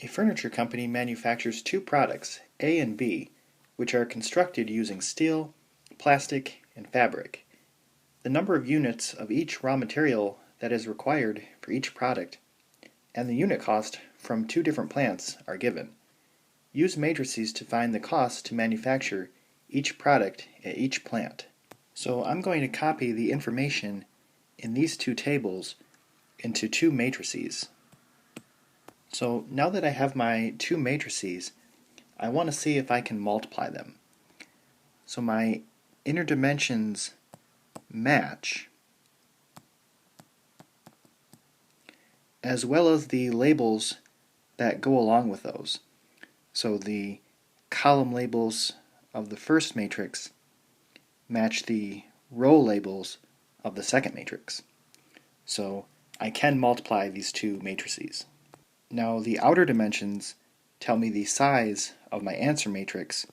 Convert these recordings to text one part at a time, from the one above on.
A furniture company manufactures two products, A and B, which are constructed using steel, plastic, and fabric. The number of units of each raw material that is required for each product and the unit cost from two different plants are given. Use matrices to find the cost to manufacture each product at each plant. So I'm going to copy the information in these two tables into two matrices. So now that I have my two matrices, I want to see if I can multiply them. So my inner dimensions match, as well as the labels that go along with those. So the column labels of the first matrix match the row labels of the second matrix. So I can multiply these two matrices. Now the outer dimensions tell me the size of my answer matrix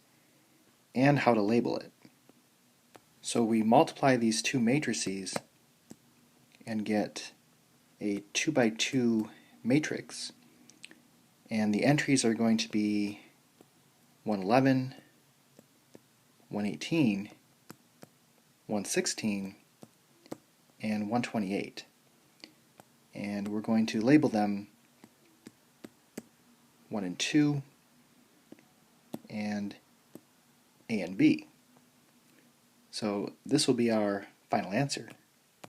and how to label it. So we multiply these two matrices and get a 2 by 2 matrix, and the entries are going to be 111, 118, 116, and 128. And we're going to label them 1 and 2 and A and B. So this will be our final answer.